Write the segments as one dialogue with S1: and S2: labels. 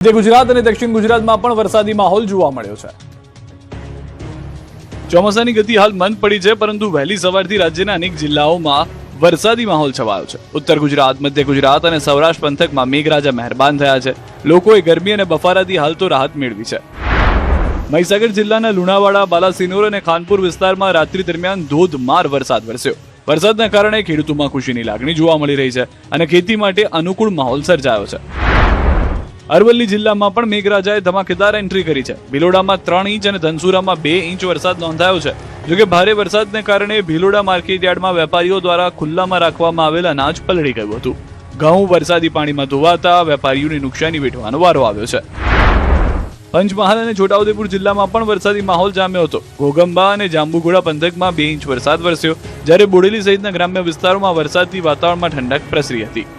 S1: મધ્ય ગુજરાત અને દક્ષિણ ગુજરાતમાં પણ વરસાદી માહોલ જોવા મળ્યો છે। ચોમાસાની ગતિ હાલ મંદ પડી છે, પરંતુ વહેલી સવારથી રાજ્યના અનેક જિલ્લાઓમાં વરસાદી માહોલ છવાયો છે। ઉત્તર ગુજરાત, મધ્ય ગુજરાત અને સૌરાષ્ટ્ર પંથકમાં મેઘરાજા મહેરબાન થયા છે। લોકોએ ગરમી અને બફારાથી હાલ તો રાહત મેળવી છે। મહીસાગર જિલ્લાના લુણાવાડા, બાલાસિનોર અને ખાનપુર વિસ્તારમાં રાત્રિ દરમિયાન ધોધમાર વરસાદ વરસ્યો। વરસાદના કારણે ખેડૂતોમાં ખુશીની લાગણી જોવા મળી રહી છે અને ખેતી માટે અનુકૂળ માહોલ સર્જાયો છે। અરવલ્લી જિલ્લામાં પણ મેઘરાજાએ ધમાકેદાર એન્ટ્રી કરી છે। ભિલોડામાં 3 ઇંચ અને ધનસુરામાં 2 ઇંચ વરસાદ નોંધાયો છે। જોકે ભારે વરસાદને કારણે ભિલોડા માર્કેટયાર્ડમાં વેપારીઓ દ્વારા ખુલ્લામાં રાખવામાં આવેલ અનાજ પલળી ગયું હતું। ઘઉં વરસાદી પાણીમાં ધોવાતા વેપારીઓની નુકસાની વેઠવાનો વારો આવ્યો છે। પંચમહાલ અને છોટાઉદેપુર જિલ્લામાં પણ વરસાદી માહોલ જામ્યો હતો। ઘોગંબા અને જાંબુઘોડા પંથકમાં 2 ઇંચ વરસાદ વરસ્યો, જ્યારે બોડેલી સહિતના ગ્રામ્ય વિસ્તારોમાં વરસાદથી વાતાવરણમાં ઠંડક પ્રસરી હતી।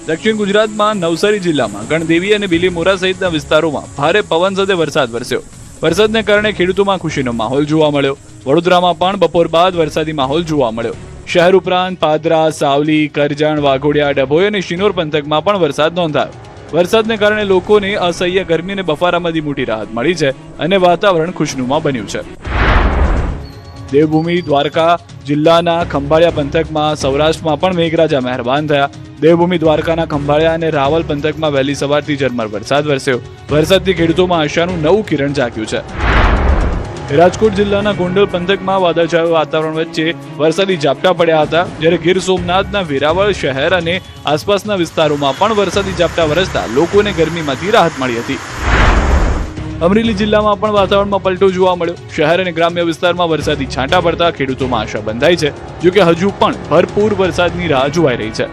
S1: દક્ષિણ ગુજરાતમાં નવસારી જિલ્લામાં ગણદેવી અને બિલીમોરા સહિતના વિસ્તારોમાં ભારે પવન સાથે વરસાદ વરસ્યો। વરસાદને કારણે ખેડૂતોમાં ખુશીનો માહોલ જોવા મળ્યો। વડોદરામાં પણ બપોર બાદ વરસાદી માહોલ જોવા મળ્યો। શહેર ઉપરાંત પાદરા, સાવલી, કરજણ, વાઘોડિયા, ડભોઈ અને શિનોર પંથકમાં પણ વરસાદ નોંધાયો। વરસાદને કારણે લોકોને અસહ્ય ગરમી અને બફારામાંથી મોટી રાહત મળી છે અને વાતાવરણ ખુશનુમા બન્યું છે। દેવભૂમિ દ્વારકા જિલ્લાના ખંભાળિયા પંથકમાં સૌરાષ્ટ્રમાં પણ મેઘરાજા મહેરબાન થયા। દેવભૂમિ દ્વારકાના ખંભાળિયા અને રાવલ પંથકમાં વહેલી સવારથી ઝરમર વરસાદ વરસ્યો। વરસાદથી ખેડૂતોમાં આશાનું નવું કિરણ જાગ્યું છે। રાજકોટ જિલ્લાના ગોંડલ પંથકમાં વાદળછાયું વાતાવરણ વચ્ચે વરસાદી ઝાપટા પડ્યા હતા, જ્યારે ગીર સોમનાથના વેરાવળ શહેર અને આસપાસના વિસ્તારોમાં પણ વરસાદી ઝાપટા વરસતા લોકોને ગરમીમાંથી રાહત મળી હતી। અમરેલી જિલ્લામાં પણ વાતાવરણમાં પલટો જોવા મળ્યો। શહેર અને ગ્રામ્ય વિસ્તારમાં વરસાદી છાંટા પડતા ખેડૂતોમાં આશા બંધાઈ છે, જોકે હજુ પણ ભરપૂર વરસાદની રાહ જોવાઈ રહી છે।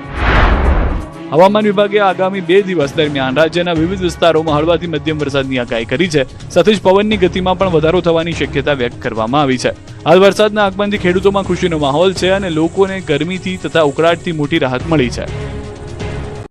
S1: હવામાન વિભાગે આગામી 2 દિવસ દરમિયાન રાજ્યના વિવિધ વિસ્તારોમાં હળવાથી મધ્યમ વરસાદની આગાહી કરી છે। સાથે જ પવનની ગતિમાં પણ વધારો થવાની શક્યતા વ્યક્ત કરવામાં આવી છે। હાલ વરસાદના આગમનથી ખેડૂતોમાં ખુશીનો માહોલ છે અને લોકોને ગરમીથી તથા ઉકળાટથી મોટી રાહત મળી છે।